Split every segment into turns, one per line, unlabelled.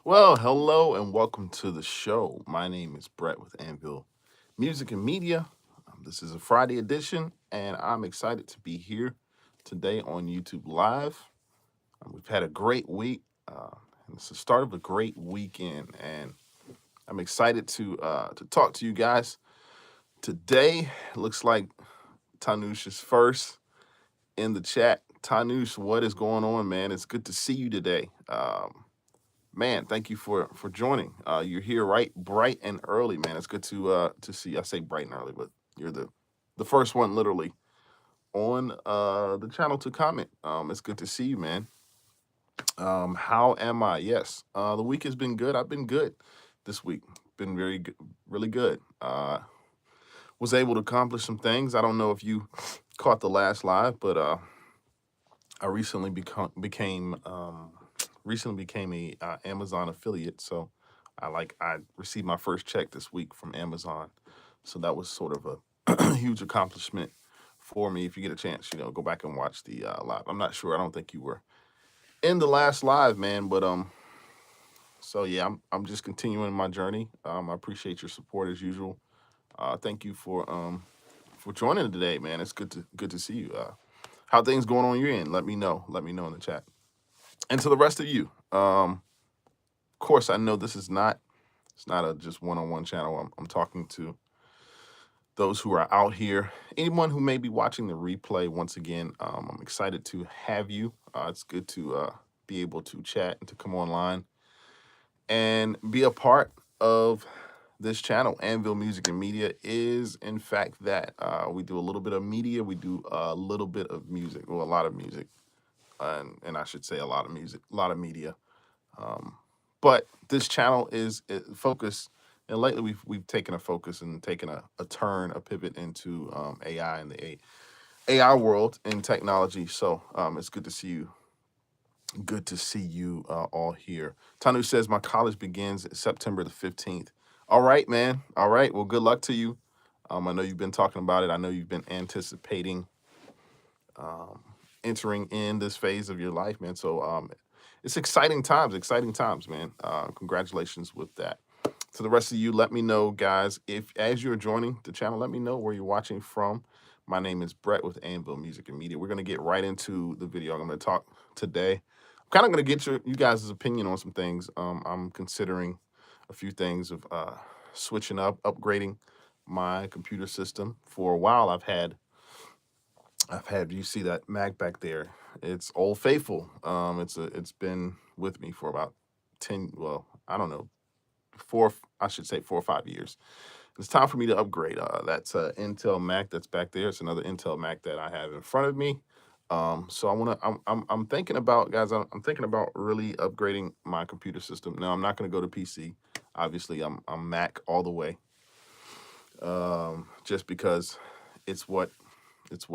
Well, hello and welcome to the show. My name is Brett with Anvil Music and Media. This is a Friday edition, and I'm excited to be here today on YouTube Live. We've had a great week, and it's the start of a great weekend, and I'm excited to talk to you guys today. It looks like Tanush is first in the chat. Tanush, what is going on, man? It's good to see you today. Man, thank you for joining. You're here right bright and early, man. It's good to see. I say bright and early, but you're the first one literally on the channel to comment. It's good to see you, man. How am I? Yes, the week has been good. I've been good this week. Been very good, really good. Was able to accomplish some things. I don't know if you caught the last live, but I recently became a Amazon affiliate. So I received my first check this week from Amazon. So that was sort of a huge accomplishment for me. If you get a chance, go back and watch the live. I'm not sure. I don't think you were in the last live, man. But so yeah, I'm just continuing my journey. I appreciate your support as usual. Thank you for joining today, man. It's good to see you. How things going on your end? Let me know. Let me know in the chat. And to the rest of you, of course, I know this is not it's not a just one-on-one channel. I'm talking to those who are out here. Anyone who may be watching the replay, once again, I'm excited to have you. It's good to be able to chat and to come online and be a part of this channel. Anvil Music and Media is, in fact, that. We do a little bit of media. We do a little bit of music, well, a lot of music, and I should say a lot of music, a lot of media. But this channel is focused, and lately we've taken a focus and taken a turn, a pivot into AI and the AI world and technology. So it's good to see you. Good to see you all here. Tanu says my college begins September the 15th. All right, man. All right. Well, good luck to you. I know you've been talking about it. I know you've been anticipating entering in this phase of your life, man. So it's exciting times, man. Congratulations with that. To the rest of you, let me know, guys, if as you're joining the channel, let me know where you're watching from. My name is Brett with Anvil Music and Media. We're going to get right into the video. I'm going to talk today. I'm kind of going to get you guys' opinion on some things. I'm considering a few things of switching up, upgrading my computer system. For a while, you see that Mac back there. It's old faithful. It's been with me for about 10, well, I don't know, I should say 4 or 5 years. It's time for me to upgrade. That's Intel Mac that's back there. It's another Intel Mac that I have in front of me. So I'm thinking about, guys, I'm thinking about really upgrading my computer system. Now, I'm not going to go to PC. Obviously, I'm Mac all the way. Just because it's what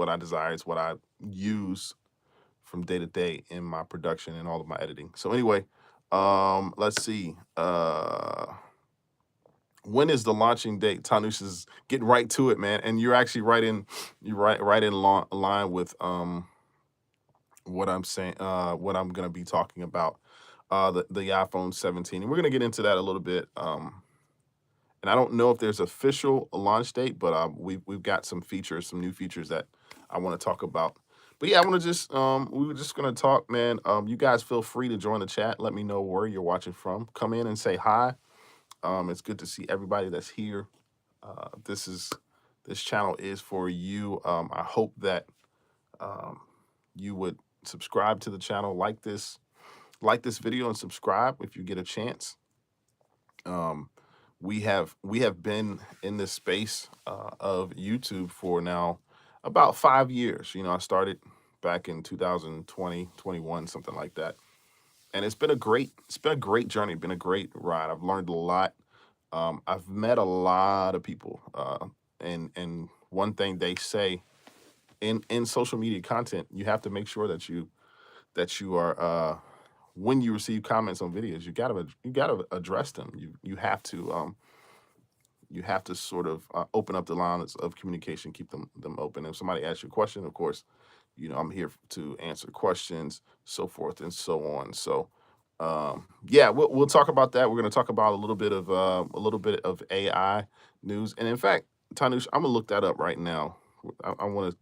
I desire. It's what I use from day to day in my production and all of my editing. So anyway, let's see. When is the launching date? Tanush is getting right to it, man. And you're actually right in line with what I'm saying, what I'm gonna be talking about. The iPhone 17. And we're gonna get into that a little bit. And I don't know if there's official launch date, but we've got some new features that I want to talk about. But yeah, I want to just we were just gonna talk, man. You guys feel free to join the chat. Let me know where you're watching from. Come in and say hi. It's good to see everybody that's here. This channel is for you. I hope that you would subscribe to the channel, like this video, and subscribe if you get a chance. We have been in this space of YouTube for now about 5 years. I started back in 2020, 21, something like that. And it's been a great journey, been a great ride. I've learned a lot. I've met a lot of people. And one thing they say in social media content, you have to make sure that you are when you receive comments on videos, you gotta address them. You have to sort of open up the lines of communication, keep them open. If somebody asks you a question, of course, I'm here to answer questions, so forth and so on. So Yeah, we'll talk about that. We're going to talk about a little bit of AI news, and in fact, Tanush, I'm gonna look that up right now. I want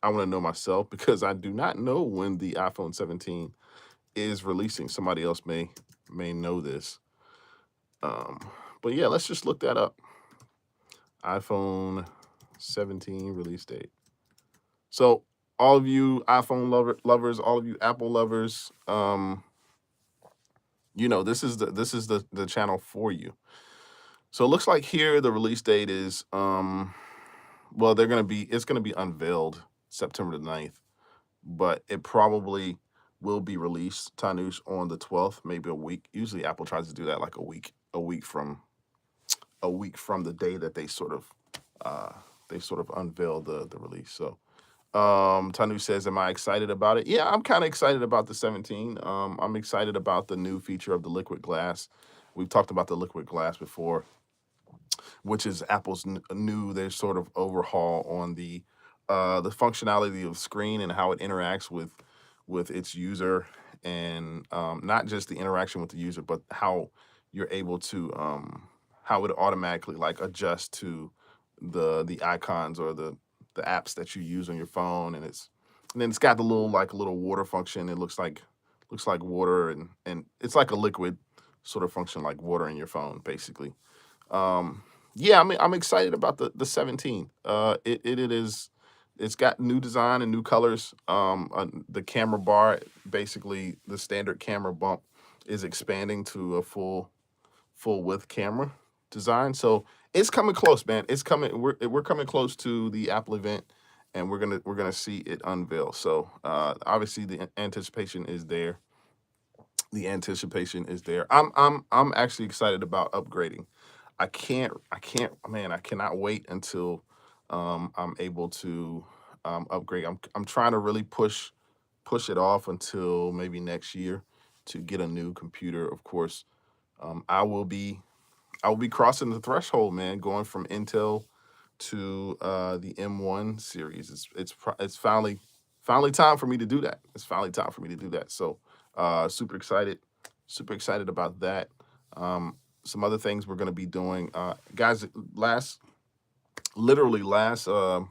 to know myself because I do not know when the iPhone 17 is releasing. Somebody else may know this. Um, but yeah, let's just look that up. iPhone 17 release date. So all of you iPhone lovers, all of you Apple lovers, you know this is the channel for you. So it looks like here the release date is well it's gonna be unveiled September the 9th, but it probably will be released, Tanush, on the 12th, maybe a week. Usually Apple tries to do that like a week from the day that they sort of unveil the release. So Tanu says, am I excited about it? Yeah, I'm kind of excited about the 17. I'm excited about the new feature of the liquid glass. We've talked about the liquid glass before, which is Apple's new, their sort of overhaul on the functionality of the screen and how it interacts with its user, and not just the interaction with the user, but how you're able to how it automatically like adjust to the icons or the apps that you use on your phone, and then it's got the little water function. It looks like water, and it's like a liquid sort of function like water in your phone, basically. Yeah, I mean, I'm excited about the 17. It is, it's got new design and new colors. The camera bar, basically the standard camera bump, is expanding to a full width camera design. So it's coming close, man. It's coming. We're coming close to the Apple event, and we're gonna see it unveil. So obviously the anticipation is there. The anticipation is there. I'm actually excited about upgrading. I cannot wait until I'm able to upgrade. I'm trying to really push it off until maybe next year to get a new computer. Of course, um, I will be I will be crossing the threshold, man, going from Intel to the M1 series. It's finally time for me to do that. It's finally time for me to do that. So super excited about that. Some other things we're going to be doing, guys. Literally last the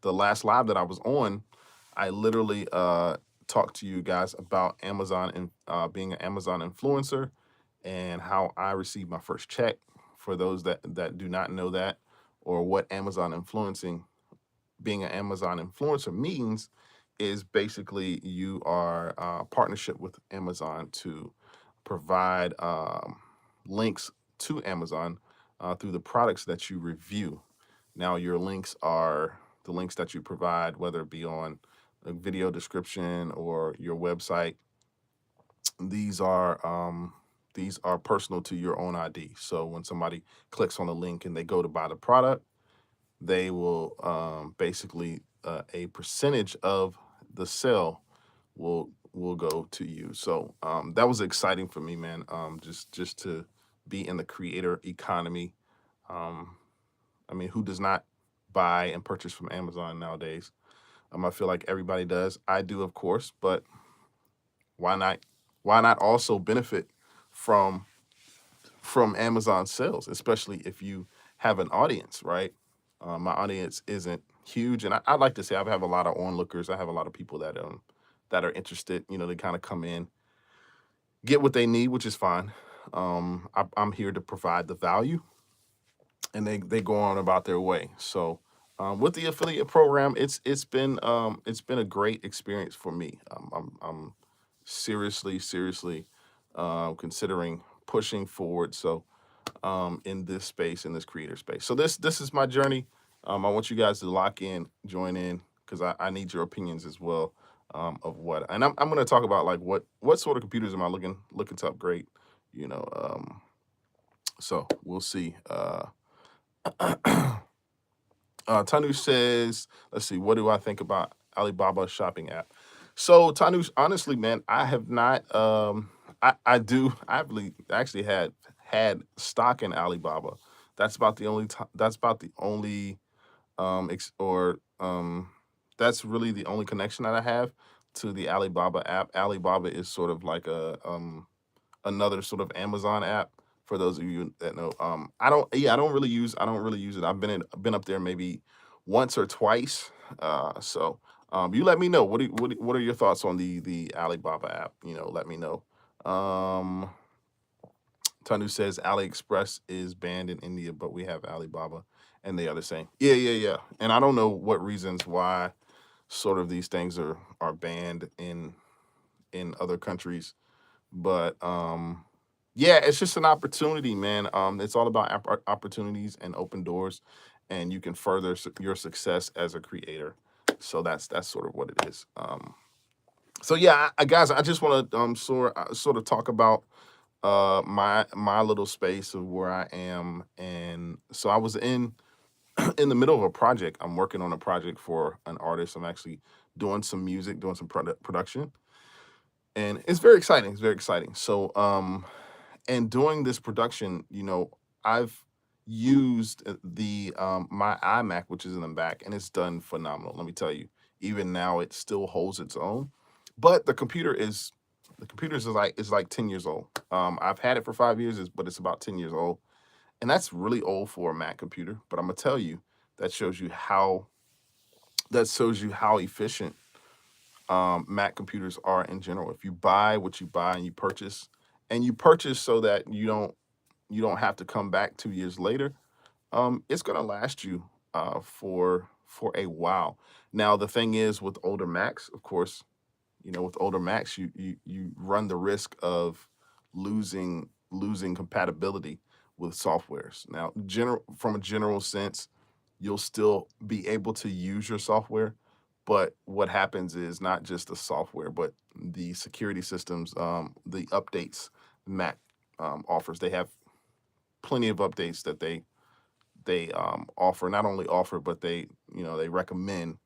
last live that I was on, I literally talked to you guys about Amazon and being an Amazon influencer and how I received my first check. For those that do not know that, or what Amazon influencing, being an Amazon influencer means, is basically you are partnership with Amazon to provide links to Amazon through the products that you review. Now, your links are the links that you provide, whether it be on a video description or your website. These are these are personal to your own ID. So when somebody clicks on a link and they go to buy the product, they will basically a percentage of the sale will go to you. So that was exciting for me, man. Just to be in the creator economy. Um, I mean, who does not buy and purchase from Amazon nowadays? I feel like everybody does. I do, of course, but why not? Why not also benefit from Amazon sales, especially if you have an audience, right? My audience isn't huge, and I like to say I have a lot of onlookers. I have a lot of people that are interested. You know, they kind of come in, get what they need, which is fine. I'm here to provide the value, and they go on about their way. So with the affiliate program, it's been a great experience for me. I'm seriously considering pushing forward. So in this space, in this creator space. So this is my journey. I want you guys to lock in, join in, because I need your opinions as well of what. And I'm going to talk about like what sort of computers am I looking to upgrade. You know, so we'll see. Tanu says, let's see, what do I think about Alibaba shopping app? So Tanu, honestly, man, I have not. I really actually had stock in Alibaba. That's about the only time. That's about the only ex- or that's really the only connection that I have to the Alibaba app. Alibaba is sort of like a another sort of Amazon app. For those of you that know, I don't really use it. Been up there maybe once or twice. You let me know. What are your thoughts on the Alibaba app? Let me know. Um, Tanu says AliExpress is banned in India, but we have Alibaba, and they are the same. Yeah. And I don't know what reasons why sort of these things are banned in other countries, but yeah, it's just an opportunity, man. It's all about opportunities and open doors, and you can further your success as a creator. So that's sort of what it is. So yeah, guys, I just want to sort of talk about my little space of where I am. And so I was in the middle of a project. I'm working on a project for an artist. I'm actually doing some music, doing some production, and it's very exciting. It's very exciting. So and doing this production, I've used the my iMac, which is in the back, and it's done phenomenal. Let me tell you, even now it still holds its own. But the computer is like 10 years old. I've had it for 5 years, but it's about 10 years old, and that's really old for a Mac computer. But I'm gonna tell you, that shows you how efficient Mac computers are in general. If you buy what you buy and you purchase so that you don't have to come back 2 years later, it's gonna last you for a while. Now the thing is, with older Macs, of course, with older Macs, you run the risk of losing compatibility with softwares. Now, from a general sense, you'll still be able to use your software, but what happens is not just the software, but the security systems, the updates Mac offers. They have plenty of updates that they offer. Not only offer, but they recommend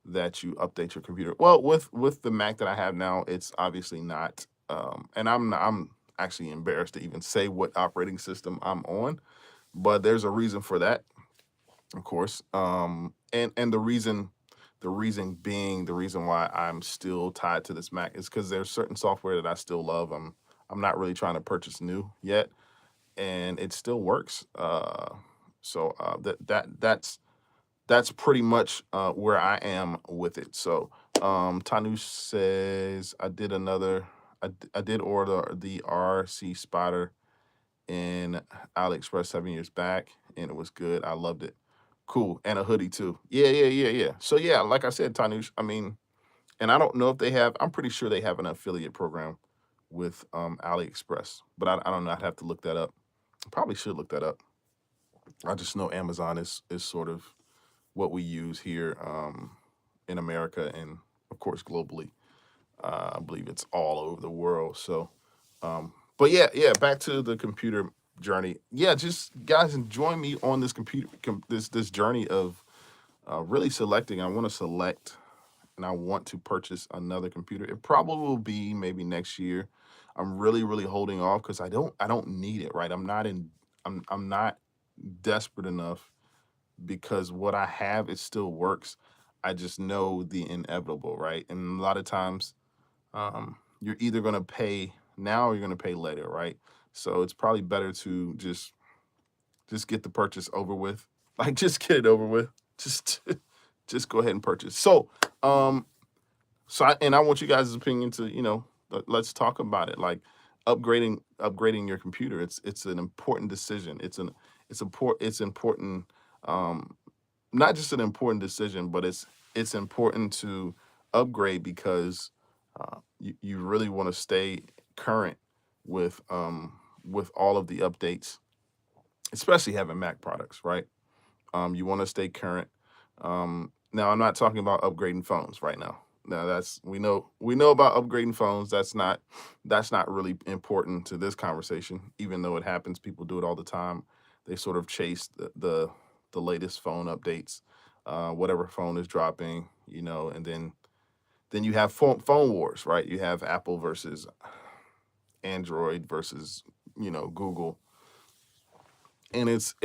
that you update your computer. Well, with the Mac that I have now, it's obviously not. And I'm actually embarrassed to even say what operating system I'm on, but there's a reason for that, of course. And the reason why I'm still tied to this Mac is because there's certain software that I still love. I'm not really trying to purchase new yet, and it still works. That's pretty much where I am with it. So Tanu says I did order the RC Spotter in AliExpress 7 years back, and it was good. I loved it. Cool, and a hoodie too. Yeah. So yeah, like I said, Tanush, I mean, and I don't know if they have. I'm pretty sure they have an affiliate program with AliExpress, but I don't know. I'd have to look that up. Probably should look that up. I just know Amazon is sort of what we use here in America, and of course globally. I believe it's all over the world. So, but yeah, back to the computer journey. Yeah, just guys, and join me on this this journey of really selecting. I want to select, and I want to purchase another computer. It probably will be maybe next year. I'm really holding off because I don't need it. Right, I'm not desperate enough, because what I have, it still works. I just know the inevitable, right? And a lot of times, you're either going to pay now or you're going to pay later, right? So it's probably better to just get the purchase over with. Like, just get it over with. Just just go ahead and purchase. Um, and I want you guys' opinion to, let's talk about it. Like, upgrading your computer. It's an important decision. It's important. Um, Not just an important decision, but it's important to upgrade because you really want to stay current with all of the updates, especially having Mac products, right? You want to stay current. Now, I'm not talking about upgrading phones right now. Now, we know about upgrading phones. That's not really important to this conversation, even though it happens. People do it all the time. They sort of chase the latest phone updates, whatever phone is dropping, and then you have phone wars, right? You have Apple versus Android versus Google, and it's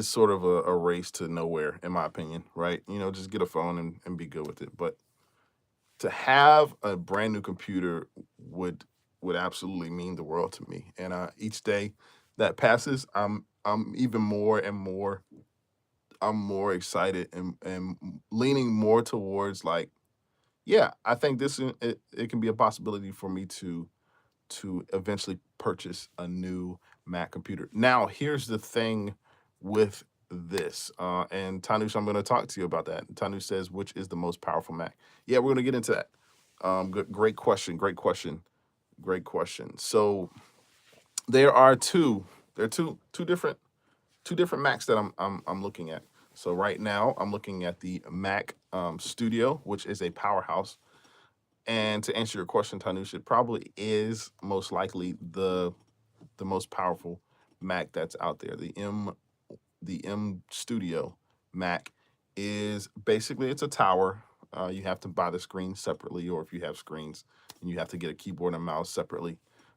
sort of a race to nowhere, in my opinion, right? Just get a phone and be good with it. But to have a brand new computer would absolutely mean the world to me. And each day that passes, I'm even more and more I'm more excited and leaning more towards like, yeah, I think it can be a possibility for me to eventually purchase a new Mac computer. Now, here's the thing with this, and Tanush, I'm going to talk to you about that. Tanush says, which is the most powerful Mac? Yeah, we're going to get into that. Great question. Great question. Great question. So there are two different Macs that I'm looking at. So right now I'm looking at the Mac Studio, which is a powerhouse. And to answer your question, Tanush, it probably is most likely the most powerful Mac that's out there. The M Studio Mac is basically, it's a tower. You have to buy the screen separately, or if you have screens, and you have to get a keyboard and mouse separately.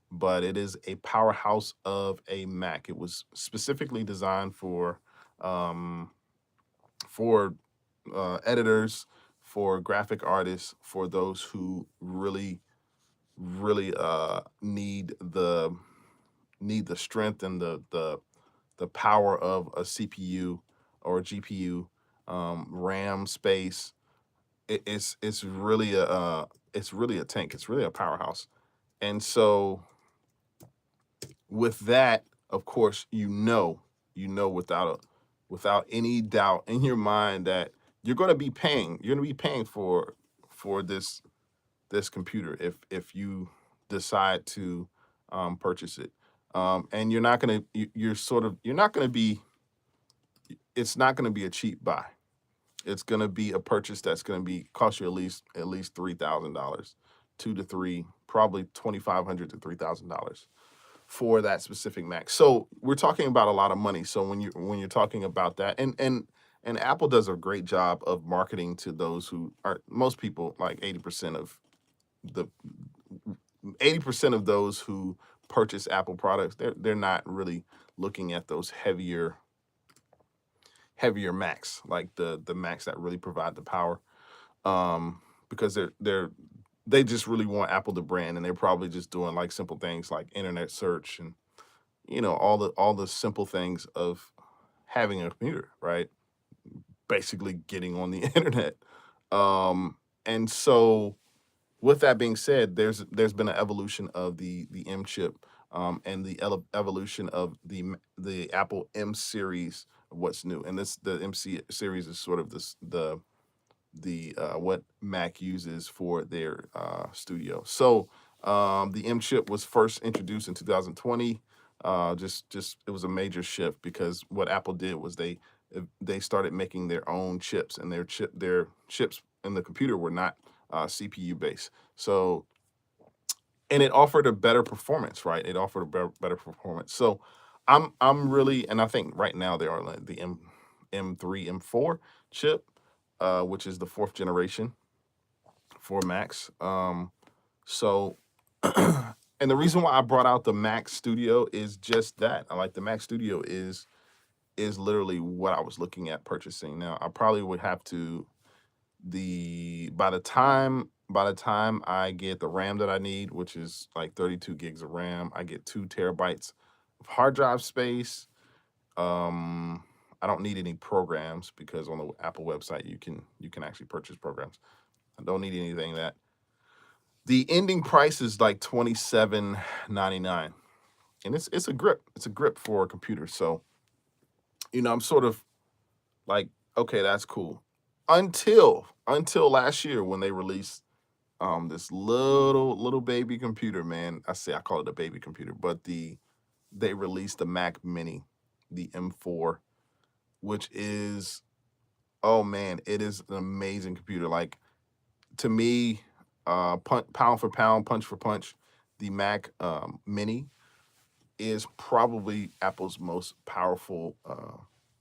But it is a powerhouse of a Mac. It was specifically designed um, for editors, for graphic artists, for those who really need the strength and the power of a CPU or a GPU, RAM space. It's really a tank. It's really a powerhouse. And so with that, of course, without any doubt in your mind that you're going to be paying for this computer if you decide to purchase it. And you're not going to you're not going to be it's not going to be a cheap buy. It's going to be a purchase that's going to be cost you at least $3,000, 2 to 3, probably $2,500 to $3,000 for that specific Mac. So we're talking about a lot of money. So when you're talking about that, and Apple does a great job of marketing to those who are, most people, like the 80% of those who purchase Apple products, they're not really looking at those heavier Macs, like the Macs that really provide the power, because they just really want Apple to brand, and they're probably just doing like simple things like internet search and all the simple things of having a computer, right? Basically getting on the internet. And so with that being said, there's been an evolution of the M chip, and the evolution of the Apple M series of what's new. And the MC series is sort of the what Mac uses for their studio. So the M chip was first introduced in 2020. Just it was a major shift because what Apple did was they started making their own chips, and their chips in the computer were not CPU based. So, and it offered a better performance, right? It offered a better performance. So I'm really, and I think right now they are like the M3 M4 chip, which is the fourth generation for Macs. So and the reason why I brought out the Mac Studio is just that. I like the Mac Studio is literally what I was looking at purchasing. Now I probably would have to by the time I get the RAM that I need, which is like 32 gigs of RAM, I get 2 terabytes of hard drive space. I don't need any programs because on the Apple website you can actually purchase programs. I don't need anything that. The ending price is like $27.99, and it's a grip. It's a grip for a computer. So I'm sort of like, okay, that's cool. Until last year when they released this little baby computer, man. I call it a baby computer, but they released the Mac Mini, the M4, which is, oh man, it is an amazing computer. Like, to me, pound for pound, punch for punch, the Mac Mini is probably Apple's most powerful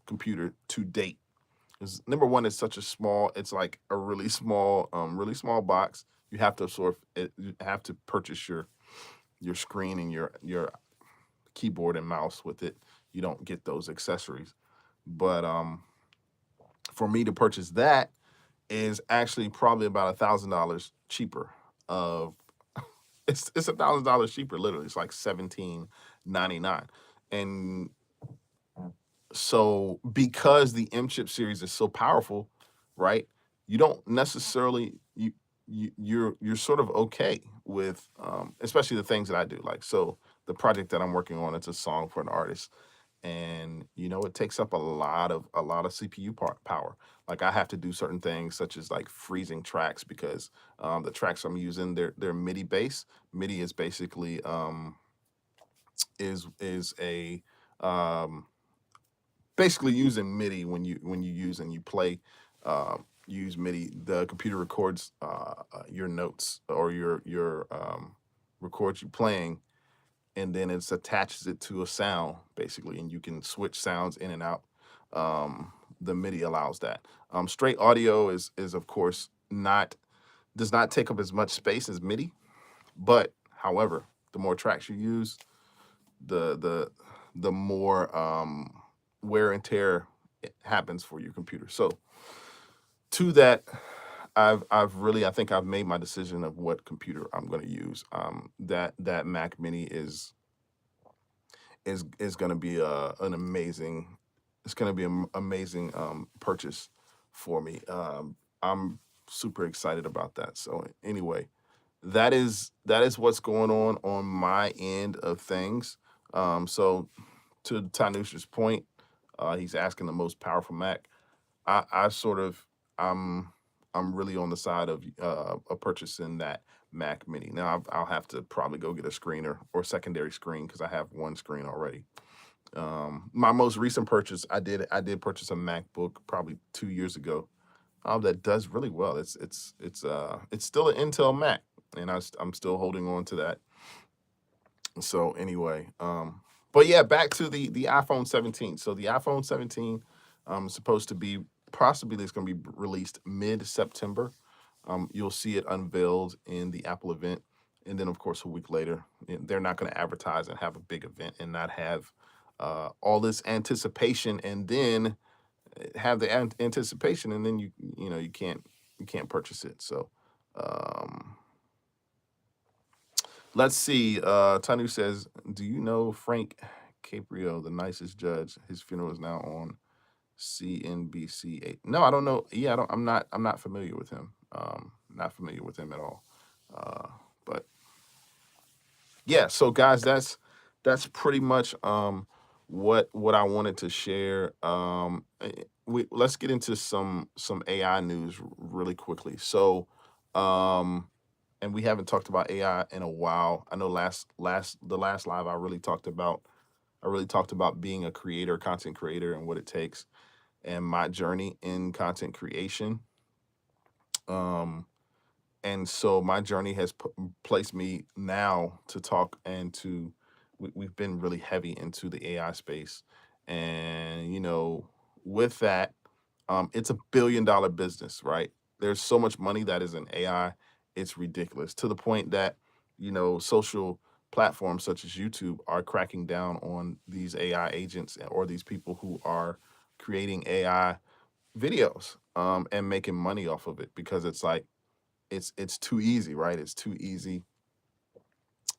computer to date. 'Cause number one, it's such a small. It's like a really small box. You have to you have to purchase your screen and your keyboard and mouse with it. You don't get those accessories. But for me to purchase that, is actually probably about $1,000 cheaper. Of it's $1,000 cheaper. Literally, it's like 17.99. And so because the M chip series is so powerful, right? You don't necessarily you're sort of okay with especially the things that I do. Like, so the project that I'm working on, it's a song for an artist, and it takes up a lot of CPU power. Like, I have to do certain things such as like freezing tracks because the tracks I'm using, they're MIDI based. MIDI is basically is a basically using MIDI. When you use and you play, uh, use MIDI, the computer records your notes, or your records you playing, and then it attaches it to a sound basically, and you can switch sounds in and out. Um, the MIDI allows that. Straight audio is of course not does not take up as much space as MIDI, but however, the more tracks you use, the more wear and tear it happens for your computer. So to that, I've really, I think I've made my decision of what computer I'm going to use. That Mac Mini is going to be an amazing, it's going to be an amazing purchase for me. I'm super excited about that. So anyway, that is what's going on my end of things. So to Tanusha's point, he's asking the most powerful Mac. I sort of I'm I'm really on the side of purchasing that Mac Mini. Now I'll have to probably go get a screener or secondary screen because I have one screen already. My most recent purchase, I did purchase a MacBook probably 2 years ago. That does really well. It's still an Intel Mac, and I'm still holding on to that. So anyway, but yeah, back to the iPhone 17. So the iPhone 17 is supposed to be, possibly it's going to be released mid-September. You'll see it unveiled in the Apple event, and then of course a week later, they're not going to advertise and have a big event and not have all this anticipation, and then have the anticipation, and then you can't purchase it. So let's see. Tanu says, "Do you know Frank Caprio, the nicest judge? His funeral is now on CNBC 8." No, I don't know. Yeah, I don't. I'm not familiar with him. Not familiar with him at all. Uh, but yeah, so guys, that's pretty much what I wanted to share. Let's get into some AI news really quickly. So and we haven't talked about AI in a while. I know the last live I really talked about being a creator, content creator, and what it takes, and my journey in content creation. Um, and so my journey has placed me now to talk and to we've been really heavy into the AI space, and with that, it's a $1 billion business, right? There's so much money that is in AI, it's ridiculous, to the point that social platforms such as YouTube are cracking down on these AI agents or these people who are creating AI videos and making money off of it, because it's like it's too easy, right? It's too easy.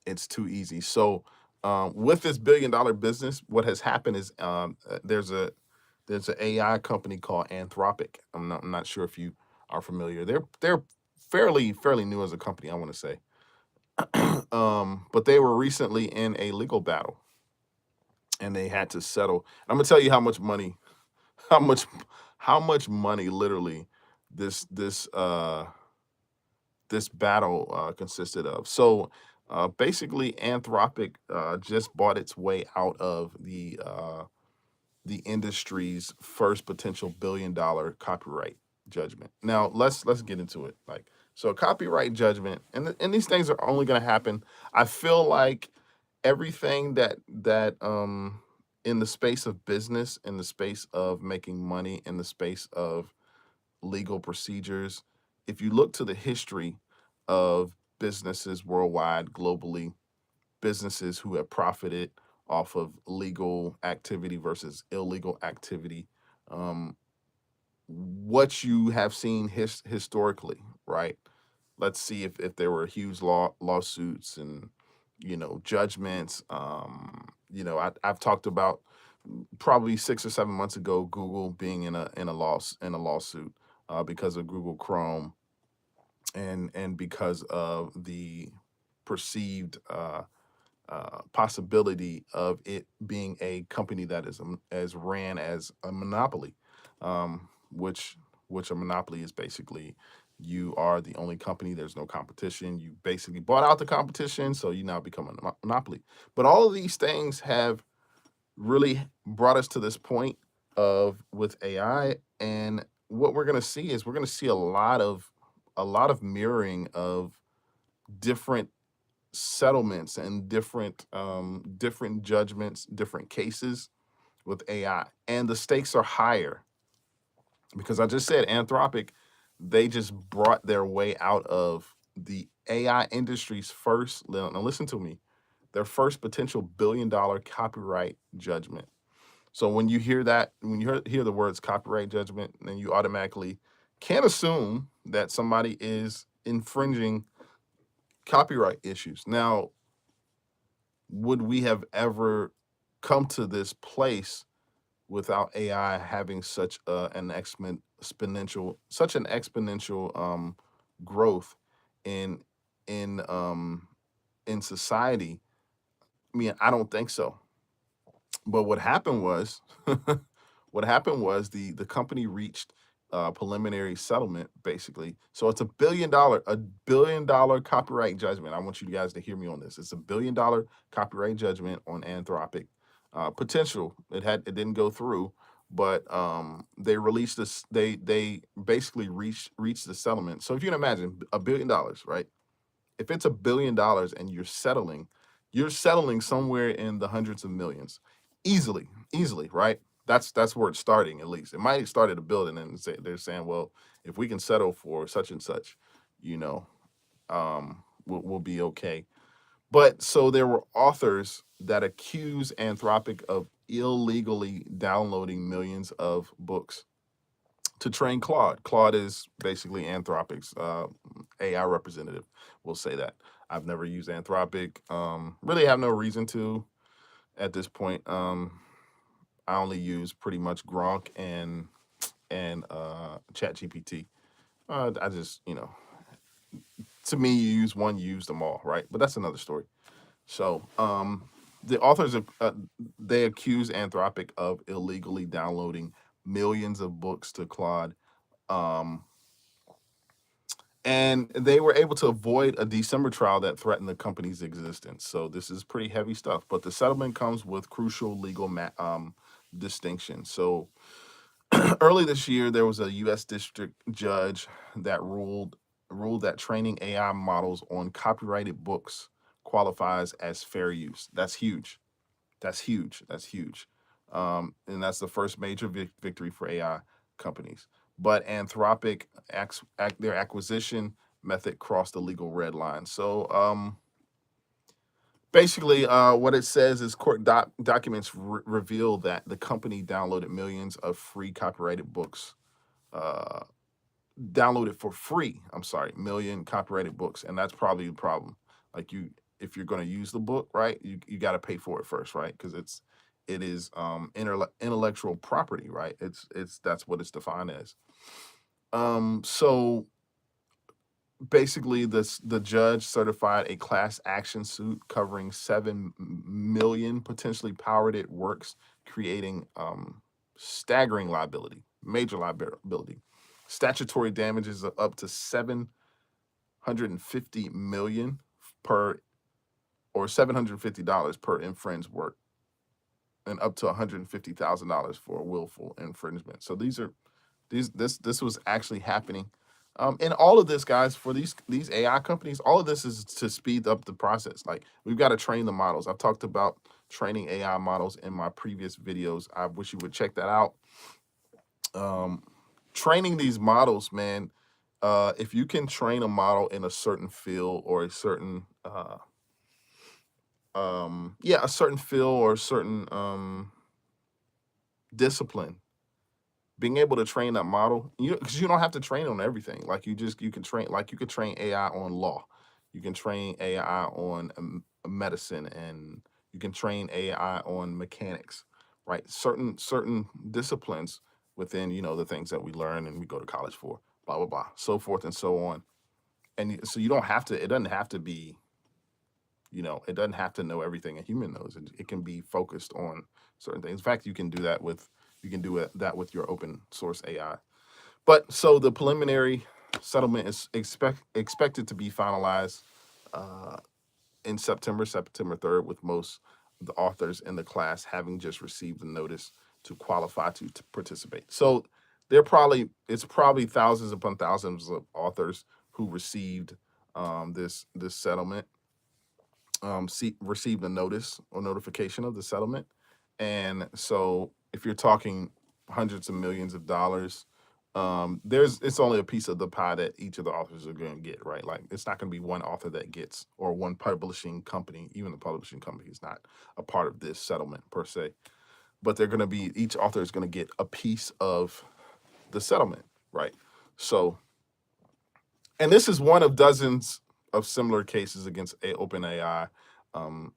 It's too easy. So with this $1 billion business, what has happened is there's an AI company called Anthropic. I'm not sure if you are familiar. They're fairly new as a company, I want to say. But they were recently in a legal battle, and they had to settle. I'm gonna tell you how much money, how much how much money literally this this battle consisted of. So basically, Anthropic just bought its way out of the industry's first potential $1 billion copyright judgment. Now let's get into it. Like, so a copyright judgment, and these things are only going to happen. I feel like everything that in the space of business, in the space of making money, in the space of legal procedures, if you look to the history of businesses worldwide, globally, businesses who have profited off of legal activity versus illegal activity, um, what you have seen historically, right? Let's see if there were huge lawsuits and judgments. I've talked about probably 6 or 7 months ago Google being in a lawsuit because of Google Chrome and because of the perceived possibility of it being a company that is as ran as a monopoly, which a monopoly is basically you are the only company. There's no competition. You basically bought out the competition, so you now become a monopoly. But all of these things have really brought us to this point of with AI, and what we're going to see is we're going to see a lot of mirroring of different settlements and different judgments, different cases with AI, and the stakes are higher because I just said Anthropic, they just brought their way out of the AI industry's first. Now listen to me, their first potential $1 billion copyright judgment. So when you hear that, when you hear the words copyright judgment, then you automatically can assume that somebody is infringing copyright issues. Now, would we have ever come to this place without AI having such an exponential growth in in um, in society? I mean, I don't think so. But what happened was, the company reached preliminary settlement, basically. So it's a $1 billion copyright judgment. I want you guys to hear me on this. It's a $1 billion copyright judgment on Anthropic. Potential. It didn't go through, but they released this. They basically reached the settlement. So if you can imagine $1 billion, right? If it's $1 billion and you're settling somewhere in the hundreds of millions, easily, right? That's where it's starting. At least it might start at a building, and they're saying, well, if we can settle for such and such, you know, we'll be okay. But so there were authors that accuse Anthropic of illegally downloading millions of books to train Claude. Claude is basically Anthropic's AI representative. We'll say that. I've never used Anthropic. Really have no reason to at this point. I only use pretty much Gronk and ChatGPT. I just to me, you use one, you use them all, right? But that's another story. So the authors they accuse Anthropic of illegally downloading millions of books to Claude. Um, and they were able to avoid a December trial that threatened the company's existence. So this is pretty heavy stuff. But the settlement comes with crucial legal distinction. So early this year, there was a U.S. district judge that ruled that training AI models on copyrighted books qualifies as fair use. That's huge. That's huge. That's huge. And that's the first major victory for AI companies. But Anthropic, their acquisition method crossed the legal red line. So basically, what it says is court documents reveal that the company downloaded millions of free copyrighted books. Downloaded for free. I'm sorry, million copyrighted books, and that's probably the problem. Like if you're going to use the book, right, you got to pay for it first, right? Because it is intellectual property, right? It's that's what it's defined as. So basically, the judge certified a class action suit covering 7 million potentially pirated works, creating staggering liability, major liability. Statutory damages of up to 750 million per or $750 per infringed work, and up to $150,000 for willful infringement. So this was actually happening. And all of this, guys, for these AI companies, all of this is to speed up the process. Like, we've got to train the models. I've talked about training AI models in my previous videos. I wish you would check that out. Training these models, man, if you can train a model in a certain field or a certain a certain field or a certain discipline, being able to train that model, because you don't have to train on everything. Like you can train, like you could train AI on law, you can train AI on medicine, and you can train AI on mechanics, right? Certain disciplines within the things that we learn and we go to college for, blah blah blah, so forth and so on. And so you don't have to. It doesn't have to be. It doesn't have to know everything a human knows. It can be focused on certain things. In fact, you can do that with your open source AI. But so the preliminary settlement is expected to be finalized uh, in September 3rd, with most of the authors in the class having just received the notice to qualify to participate. So it's probably thousands upon thousands of authors who received this settlement, received a notice or notification of the settlement. And so if you're talking hundreds of millions of dollars, it's only a piece of the pie that each of the authors are going to get, right? Like it's not going to be one author that gets, or one publishing company. Even the publishing company is not a part of this settlement per se, but they're going to be, each author is going to get a piece of the settlement, right? So, and this is one of dozens of similar cases against OpenAI, um,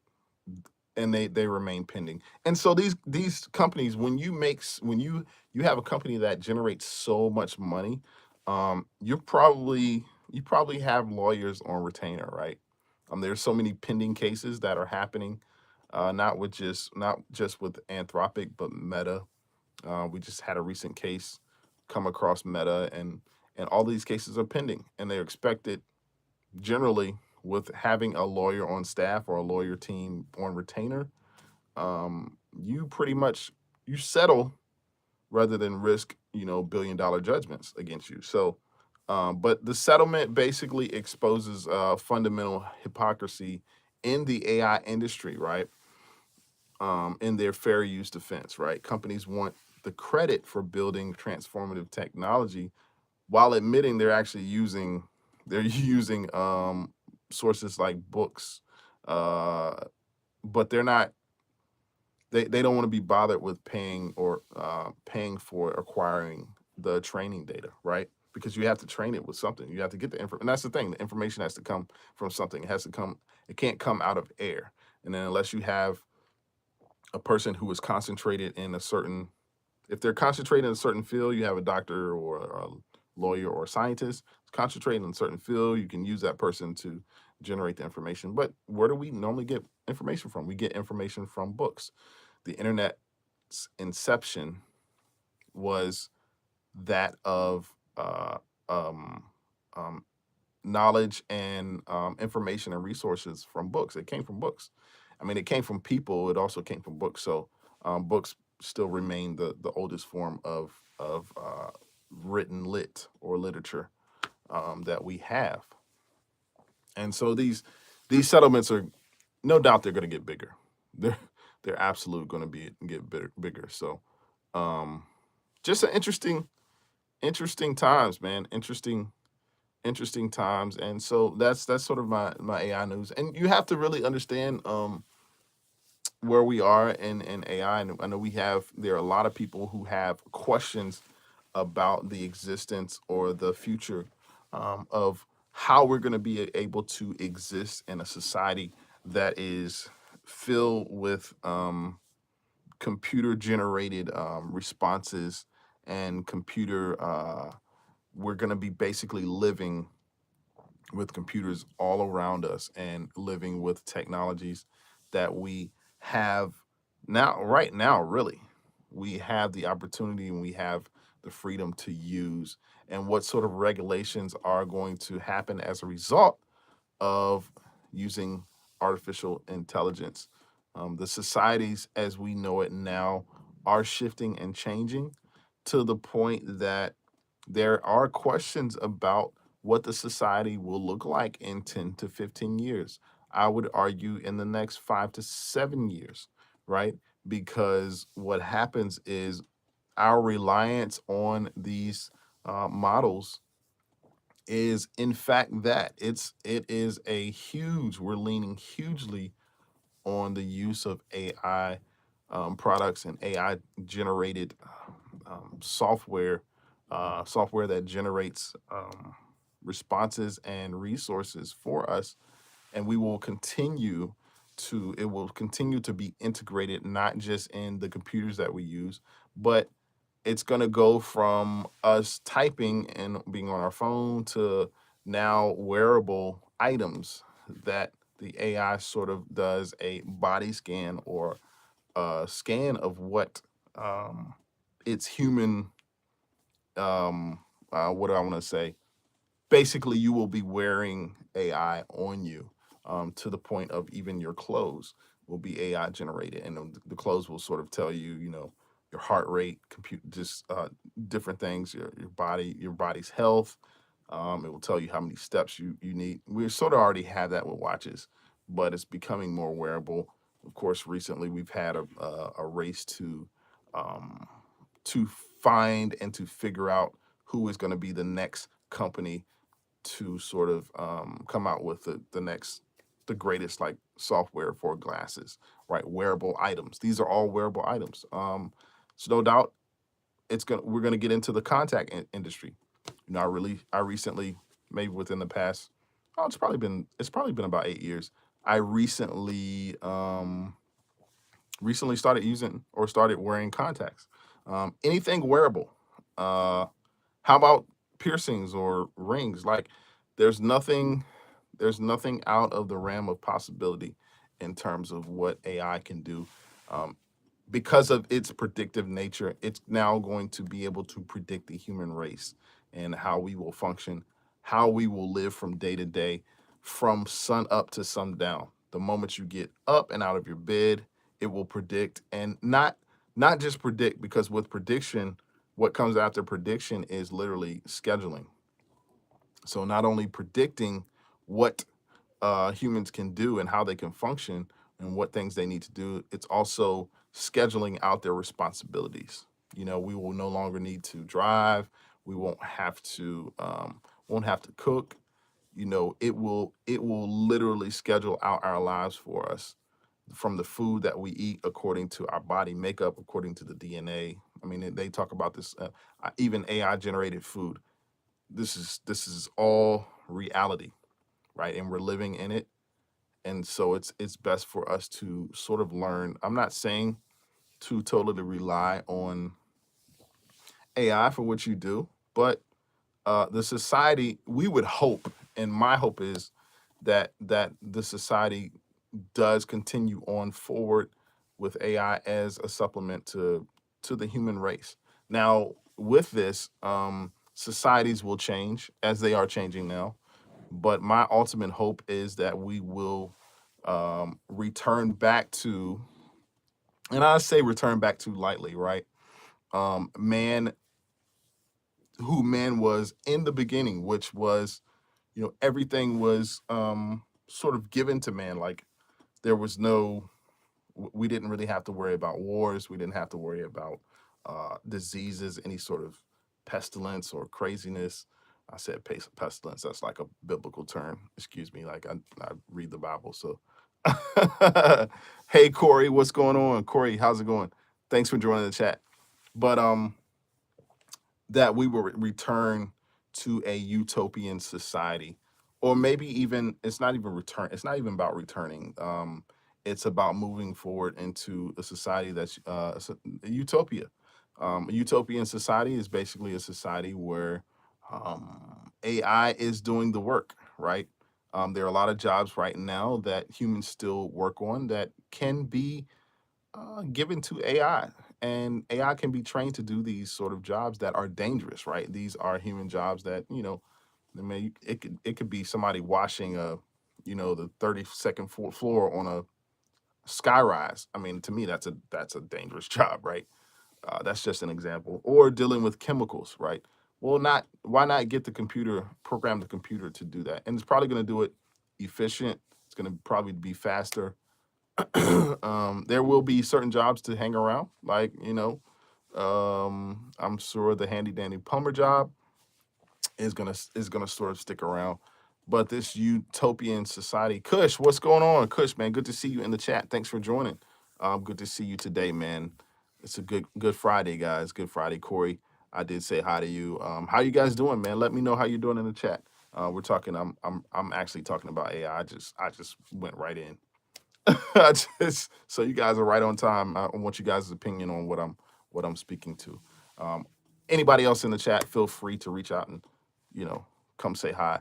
and they remain pending. And so these companies, when you have a company that generates so much money, you probably have lawyers on retainer, right? There's so many pending cases that are happening, not just with Anthropic, but Meta. We just had a recent case come across Meta, and all these cases are pending, and they're expected generally, with having a lawyer on staff or a lawyer team on retainer. You pretty much, you settle rather than risk billion-dollar judgments against you. So but the settlement basically exposes fundamental hypocrisy in the AI industry, right? In their fair use defense, right? Companies want the credit for building transformative technology while admitting they're using sources like books, uh, but they don't want to be bothered with paying for acquiring the training data, right? Because you have to train it with something. You have to get the information, and that's the thing. The information has to come from something. It has to come. It can't come out of air. And then unless you have a person who is concentrated in a certain, if they're concentrated in a certain field, you have a doctor or a lawyer or a scientist concentrating in a certain field, you can use that person to generate the information. But where do we normally get information from? We get information from books. The internet's inception was that of um, um, knowledge and information and resources from books. It came from books. I mean, it came from people. It also came from books. So books still remain the oldest form of written or literature that we have. And so these settlements are, no doubt they're going to get bigger. They're absolutely going to get bigger. So just an interesting times, man. Interesting times. And so that's sort of my AI news. And you have to really understand where we are in AI. And I know there are a lot of people who have questions about the existence or the future of how we're going to be able to exist in a society that is filled with computer generated responses and we're going to be basically living with computers all around us and living with technologies that we have now, right now, really. We have the opportunity and we have the freedom to use, and what sort of regulations are going to happen as a result of using artificial intelligence. The societies as we know it now are shifting and changing to the point that there are questions about what the society will look like in 10 to 15 years. I would argue in the next 5 to 7 years, right? Because what happens is our reliance on these models is in fact that it is a huge, we're leaning hugely on the use of AI products and AI generated software, software that generates responses and resources for us, and we will continue to it will continue to be integrated not just in the computers that we use, but it's going to go from us typing and being on our phone to now wearable items that the AI sort of does a body scan or a scan of what its human what do I want to say, basically you will be wearing AI on you, to the point of even your clothes will be AI generated, and the clothes will sort of tell you, your heart rate, compute just different things, your body's health. It will tell you how many steps you need. We sort of already have that with watches, but it's becoming more wearable. Of course, recently we've had a race um, to find and to figure out who is going to be the next company to sort of come out with the greatest like software for glasses, right? Wearable items. These are all wearable items. So no doubt we're gonna get into the contact industry. I recently, maybe within the past, oh, it's probably been about 8 years. I recently started using or started wearing contacts. Anything wearable. Uh, how about piercings or rings? Like, there's nothing, there's nothing out of the realm of possibility in terms of what AI can do. Um, because of its predictive nature, it's now going to be able to predict the human race and how we will function, how we will live from day to day, from sun up to sundown. The moment you get up and out of your bed, it will predict, and not just predict, because with prediction, what comes after prediction is literally scheduling. So not only predicting what humans can do and how they can function and what things they need to do, it's also scheduling out their responsibilities. We will no longer need to drive. We won't have to cook. It will literally schedule out our lives for us, from the food that we eat according to our body makeup, according to the DNA. I mean, they talk about this, even AI generated food. This is all reality, right? And we're living in it, and so it's best for us to sort of learn. I'm not saying to totally rely on AI for what you do, but the society, we would hope, and my hope is that the society does continue on forward with AI as a supplement to the human race. Now, with this, societies will change as they are changing now, but my ultimate hope is that we will return back to, and I say return back to lightly, right? Man, who man was in the beginning, which was, everything was sort of given to man. Like, there was no, we didn't really have to worry about wars. We didn't have to worry about diseases, any sort of pestilence or craziness. I said pestilence. That's like a biblical term. Excuse me. Like, I read the Bible. So, hey, Corey, what's going on? Corey, how's it going? Thanks for joining the chat. But that we will return to a utopian society, or maybe even, it's not even return. It's not even about returning. It's about moving forward into a society that's a utopia. A utopian society is basically a society where AI is doing the work, right? There are a lot of jobs right now that humans still work on that can be given to AI, and AI can be trained to do these sort of jobs that are dangerous, right? These are human jobs that, I mean, it could be somebody washing the 32nd floor on a skyrise. I mean, to me, that's a dangerous job, right? That's just an example. Or dealing with chemicals, right? Well, not why not program the computer to do that, and it's probably going to do it efficient. It's going to probably be faster. There will be certain jobs to hang around, like, I'm sure the handy dandy plumber job is gonna sort of stick around. But this utopian society, Kush, what's going on, Kush, man? Good to see you in the chat. Thanks for joining. Good to see you today, man. It's a good Friday, guys. Good Friday, Corey. I did say hi to you. How you guys doing, man? Let me know how you're doing in the chat. We're talking. I'm actually talking about AI. I just went right in. I just so you guys are right on time. I want you guys' opinion on what I'm speaking to. Um, Anybody else in the chat, feel free to reach out and you know come say hi.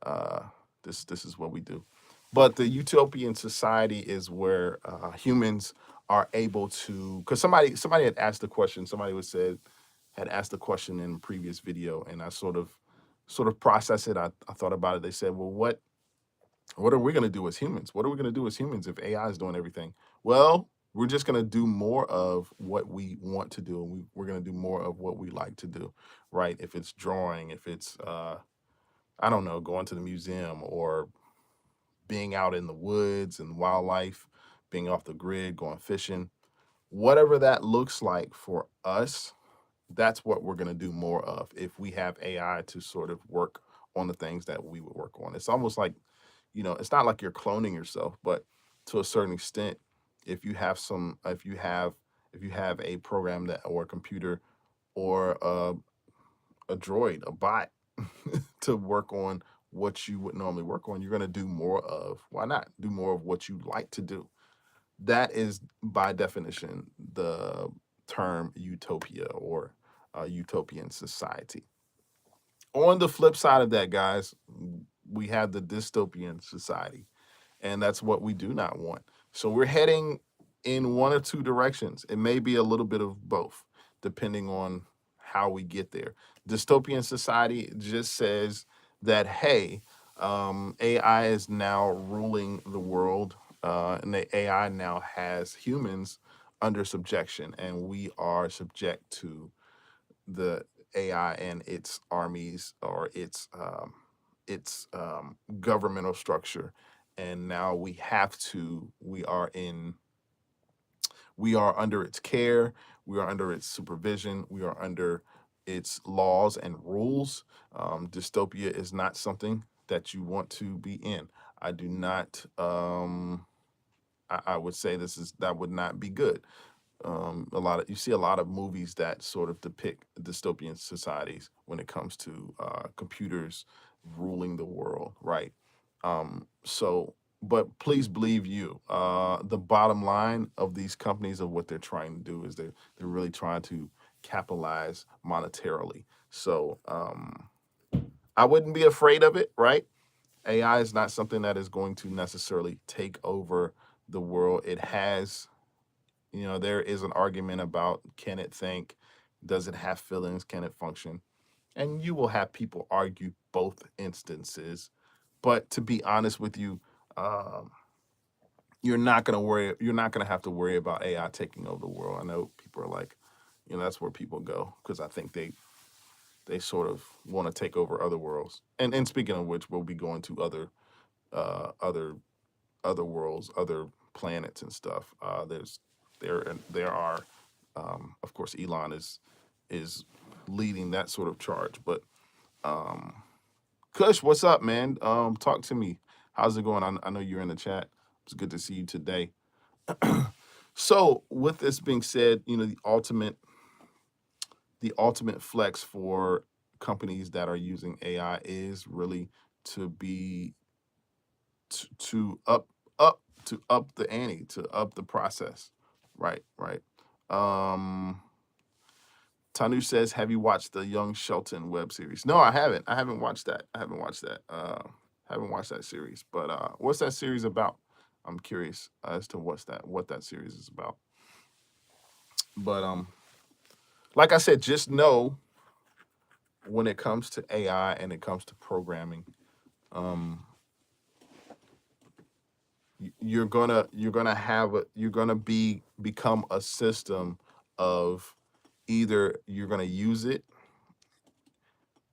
Uh, this is what we do. But the utopian society is where humans are able to. Because somebody had asked the question. Somebody was said had asked the question in a previous video, and I sort of processed it. I thought about it. They said, well, what are we going to do as humans? What are we going to do as humans if AI is doing everything? Well, we're just going to do more of what we want to do. And we're going to do more of what we like to do, right? If it's drawing, if it's, I don't know, going to the museum or being out in the woods and wildlife, being off the grid, going fishing, whatever that looks like for us, that's what we're going to do more of if we have AI to sort of work on the things that we would work on. It's almost like, it's not like you're cloning yourself, but to a certain extent, if you have some, if you have a program that or a computer or a droid, a bot to work on what you would normally work on, you're going to do more of. Why not do more of what you like to do? That is by definition the term utopia or utopian society. On the flip side of that, guys, we have the dystopian society, and that's what we do not want. So we're heading in one or two directions. It may be a little bit of both, depending on how we get there. Dystopian society just says that, hey, AI is now ruling the world, and the AI now has humans under subjection, and we are subject to the AI and its armies or its governmental structure, and now we are under its care, we are under its supervision, we are under its laws and rules. Dystopia is not something that you want to be in. I do not. I would say that would not be good. You see a lot of movies that sort of depict dystopian societies when it comes to computers ruling the world, right? But please believe you, the bottom line of these companies of what they're trying to do is they're really trying to capitalize monetarily. So I wouldn't be afraid of it, right? AI is not something that is going to necessarily take over the world. It has, there is an argument about, can it think? Does it have feelings? Can it function? And you will have people argue both instances. But to be honest with you, um, you're not gonna have to worry about AI taking over the world. I know people are like, that's where people go because I think they sort of want to take over other worlds. And speaking of which, we'll be going to uh, other other worlds, other planets and stuff. There are, of course, Elon is leading that sort of charge. But um, Kush, what's up, man? Talk to me. How's it going? I know you're in the chat. It's good to see you today. So, with this being said, the ultimate flex for companies that are using AI is really to be to up the ante, to up the process. Right, right. Um Tanu says, have you watched the Young Shelton web series? No, I haven't. I haven't watched that. I haven't watched that. Haven't watched that series. But what's that series about? I'm curious as to what that series is about. But like I said, just know when it comes to AI and it comes to programming, um, you're gonna become a system of either you're gonna use it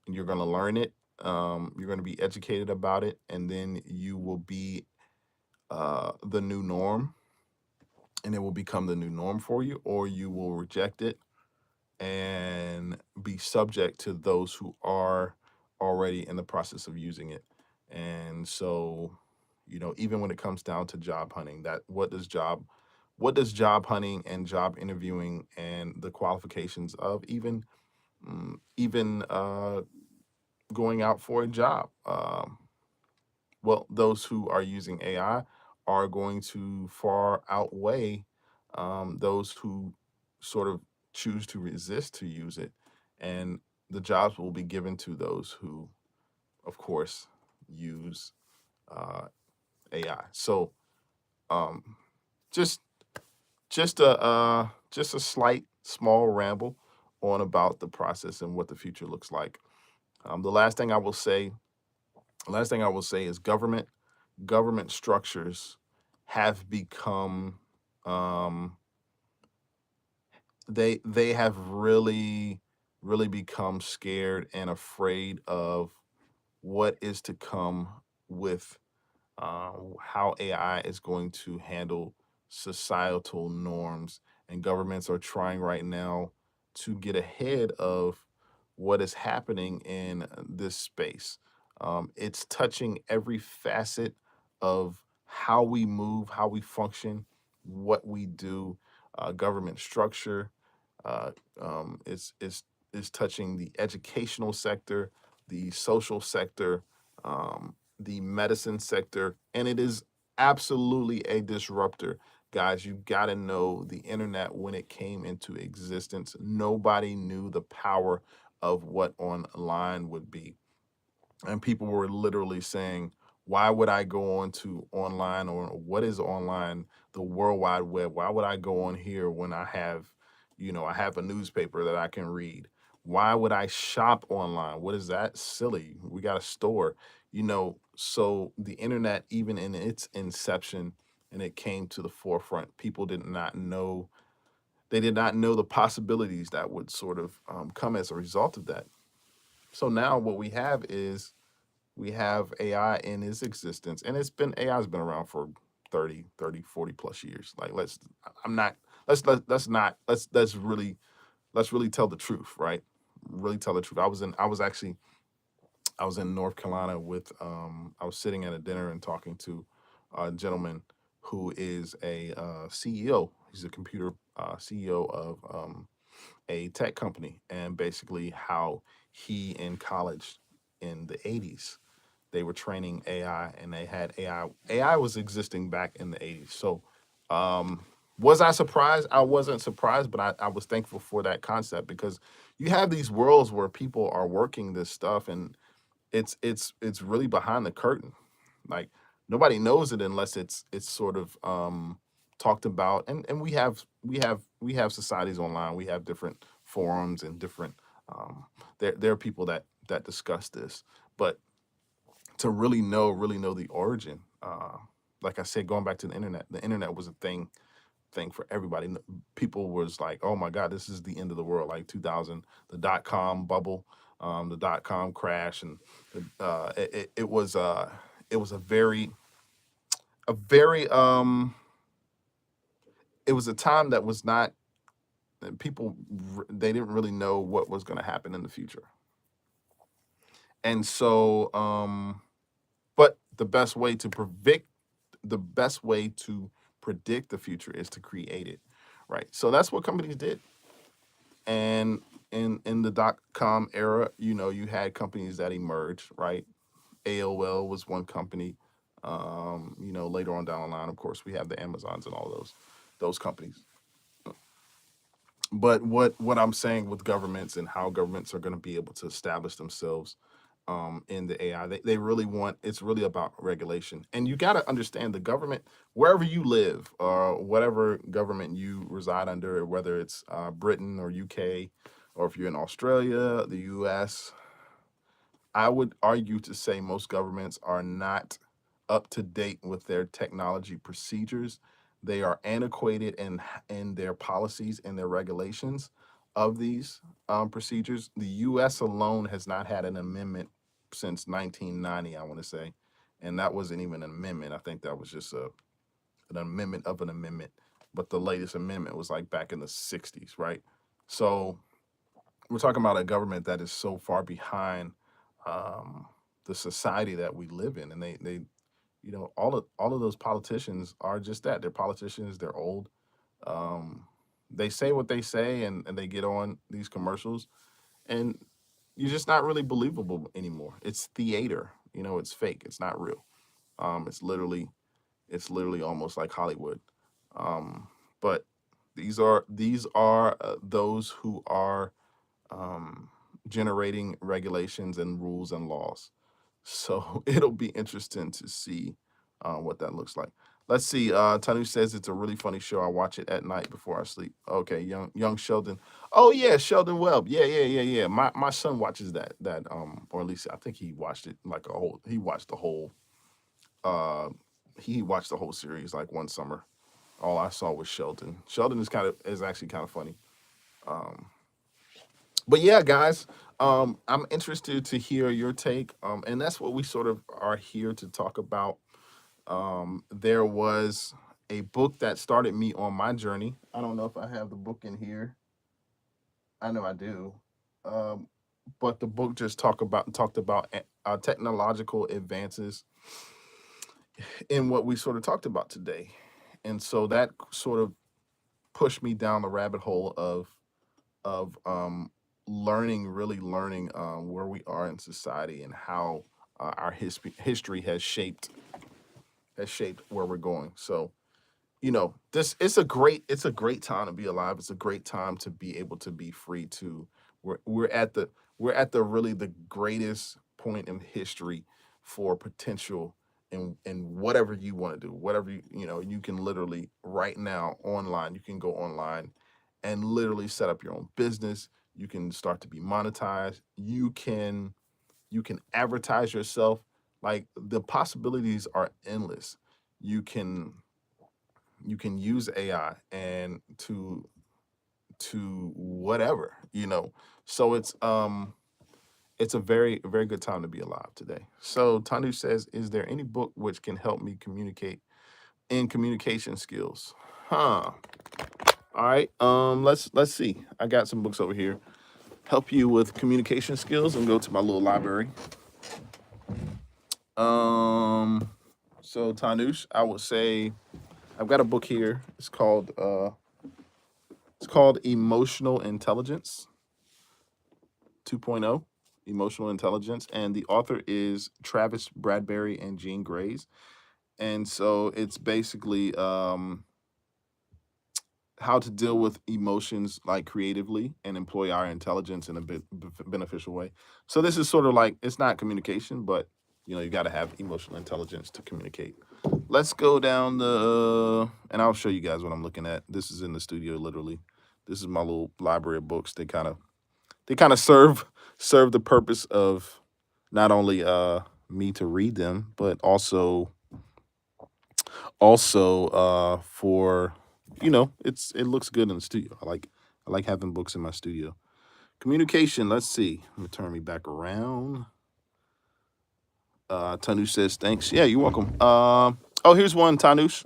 and you're gonna learn it, you're gonna be educated about it, and then you will be the new norm, and it will become the new norm for you, or you will reject it and be subject to those who are already in the process of using it. And so, even when it comes down to job hunting, that what does job hunting and job interviewing and the qualifications of even going out for a job. Well, those who are using AI are going to far outweigh those who sort of choose to resist to use it, and the jobs will be given to those who, of course, use AI. So, um, just just a slight small ramble on about the process and what the future looks like. The last thing I will say is government structures have become um, they have really become scared and afraid of what is to come with how AI is going to handle societal norms, and governments are trying right now to get ahead of what is happening in this space. It's touching every facet of how we move, how we function, what we do. Government structure uh, um, is is is touching the educational sector, the social sector, the medicine sector, and it is absolutely a disruptor. Guys, you got to know the internet when it came into existence. Nobody knew the power of what online would be, and people were literally saying, why would I go on to online, or what is online, the world wide web? Why would I go on here when I have a newspaper that I can read? Why would I shop online? What is that? Silly. We got a store. So the internet, even in its inception, and it came to the forefront, people did not know, they did not know the possibilities that would sort of come as a result of that. So now what we have is we have AI in its existence, and AI's been around for 30, 40 plus years. Like, I'm not, let's not, let's really tell the truth, right? Really tell the truth. I was in North Carolina with, I was sitting at a dinner and talking to a gentleman who is a CEO. He's a computer CEO of a tech company, and basically how he in college in the 80s, they were training AI, and they had AI. AI was existing back in the 80s. So, was I surprised? I wasn't surprised, but I was thankful for that concept, because you have these worlds where people are working this stuff, and it's really behind the curtain. Like, nobody knows it unless it's sort of talked about, and we have societies online. We have different forums and different there are people that discuss this, but to really know the origin. Like I said, going back to the internet was a thing for everybody. People was like, "Oh my God, this is the end of the world." Like 2000, the dot-com bubble, the dot-com crash, and it was a very it was a time that was not, people they didn't really know what was going to happen in the future, and so but the best way to predict the future is to create it, right? So that's what companies did. And in the dot-com era, you had companies that emerged, right? AOL was one company. Later on down the line, of course, we have the Amazons and all those companies. But what I'm saying with governments and how governments are going to be able to establish themselves in the AI, they really want, it's really about regulation. And you got to understand, the government, wherever you live, or whatever government you reside under, whether it's Britain or UK, or if you're in Australia, the US, I would argue to say most governments are not up to date with their technology procedures. They are antiquated in their policies and their regulations of these procedures. The U.S. alone has not had an amendment since 1990, I want to say, and that wasn't even an amendment. I think that was just an amendment of an amendment. But the latest amendment was like back in the 60s, right? So we're talking about a government that is so far behind um, the society that we live in, and they all of those politicians are just that. They're politicians. They're old. They say what they say, and they get on these commercials, and you're just not really believable anymore. It's theater, it's fake. It's not real. It's literally almost like Hollywood. Um, but these are those who are um, generating regulations and rules and laws. So it'll be interesting to see what that looks like. Let's see. Tanu says it's a really funny show. I watch it at night before I sleep. Okay, young Sheldon. Oh yeah, Sheldon Webb. Yeah. My son watches that or at least I think he watched it like a whole. He watched the whole. Uh, he watched the whole series like one summer. All I saw was Sheldon. Sheldon is actually kind of funny. Um, but yeah, guys, I'm interested to hear your take, and that's what we sort of are here to talk about. There was a book that started me on my journey. I don't know if I have the book in here. I know I do, um, but the book just talked about technological advances in what we sort of talked about today, and so that sort of pushed me down the rabbit hole of really learning where we are in society and how our history has shaped where we're going. So this it's a great time to be alive. It's a great time to be able to be free. We're at the really the greatest point in history for potential in whatever you want to do. Whatever you can literally right now online. You can go online and literally set up your own business. You can start to be monetized. You can advertise yourself. Like, the possibilities are endless. You can you can use AI and to whatever. So it's a very very good time to be alive today. So Tanu says, is there any book which can help me communicate in communication skills? Huh. All right. Let's see. I got some books over here. Help you with communication skills, and go to my little library. Um so Tanush, I would say I've got a book here. It's called Emotional Intelligence 2.0, Emotional Intelligence, and the author is Travis Bradbury and Jean Grays. And so it's basically how to deal with emotions like creatively and employ our intelligence in a beneficial way. So this is sort of like, it's not communication, but you got to have emotional intelligence to communicate. Let's go down and I'll show you guys what I'm looking at. This is in the studio, literally. This is my little library of books. They kind of serve the purpose of not only me to read them, but also for it looks good in the studio. I like having books in my studio. Communication. Let's see. Let me turn me back around. Tanush says thanks. Yeah, you're welcome. Oh, here's one, Tanush.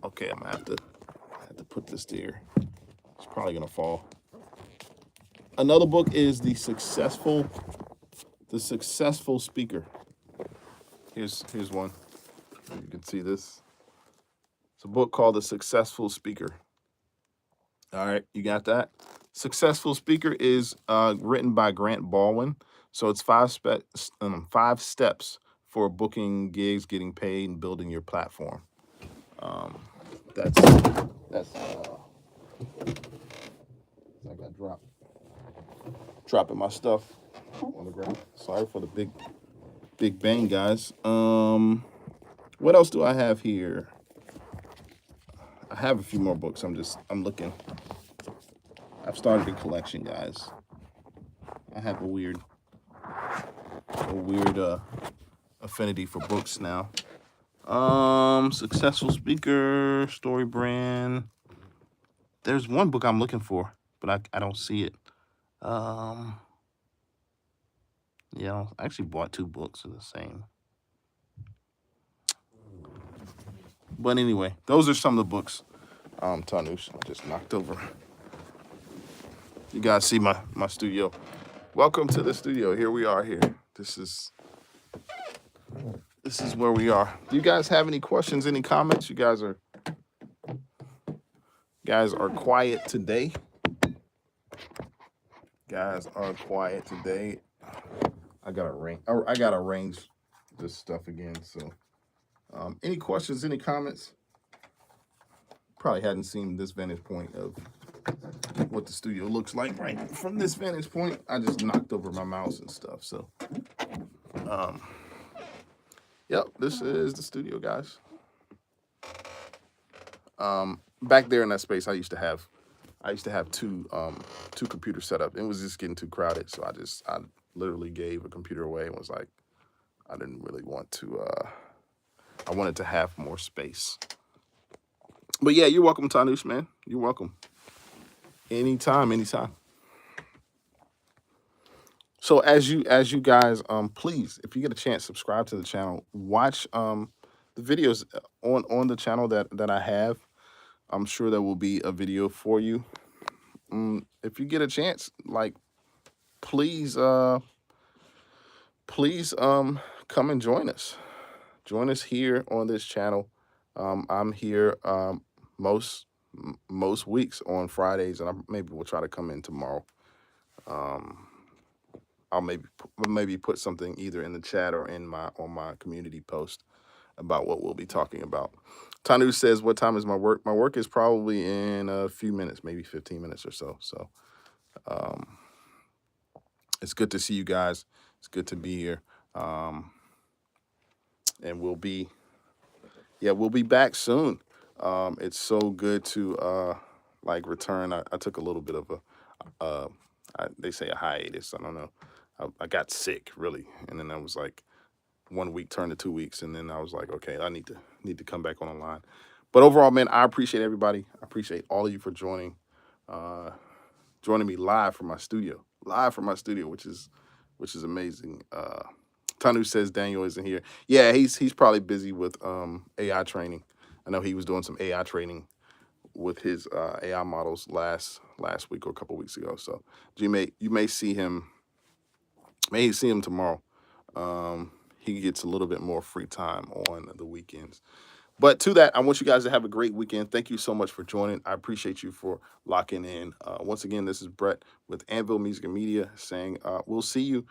Okay, I'm gonna have to put this there. It's probably gonna fall. Another book is the successful speaker. Here's one. You can see this. It's a book called The Successful Speaker. All right, you got that? Successful Speaker is written by Grant Baldwin. So it's five steps for booking gigs, getting paid, and building your platform. Um, that's that's. I got dropping my stuff on the ground. Sorry for the big bang, guys. What else do I have here? I have a few more books. I'm looking. I've started a collection, guys. I have a weird affinity for books now. Successful Speaker, Story Brand. There's one book I'm looking for, but I don't see it. Yeah, I actually bought two books of the same. But anyway, those are some of the books. Tanush, I just knocked over. You guys see my studio. Welcome to the studio. Here we are here. This is where we are. Do you guys have any questions, any comments? You guys are Guys are quiet today. Guys are quiet today. I gotta arrange this stuff again. So, any questions? Any comments? Probably hadn't seen this vantage point of what the studio looks like right from this vantage point. I just knocked over my mouse and stuff. So, yep, this is the studio, guys. Back there in that space, I used to have two computers set up. It was just getting too crowded, so I literally gave a computer away and was like, I didn't really want to. I wanted to have more space. But yeah, you're welcome, Tanush, man. You're welcome. Anytime. So as you guys, please, if you get a chance, subscribe to the channel. Watch the videos on the channel that I have. I'm sure there will be a video for you. If you get a chance, like, please come and join us. Join us here on this channel. I'm here most weeks on Fridays, and maybe we'll try to come in tomorrow. I'll maybe put something either in the chat or on my community post about what we'll be talking about. Tanu says, "What time is my work?" My work is probably in a few minutes, maybe 15 minutes or so. So, it's good to see you guys. It's good to be here, and we'll be back soon. It's so good to return. I took a little bit of they say a hiatus. I don't know. I got sick really, and then I was like 1 week turned to 2 weeks, and then I was like, okay, I need to come back on the line. But overall, man, I appreciate everybody. I appreciate all of you for joining me live from my studio, which is amazing. Tanu says Daniel isn't here. Yeah, he's probably busy with AI training. I know he was doing some AI training with his AI models last week or a couple weeks ago. So you may see him. May see him tomorrow. He gets a little bit more free time on the weekends. But to that, I want you guys to have a great weekend. Thank you so much for joining. I appreciate you for locking in. Once again, this is Brett with Anvil Music and Media saying we'll see you.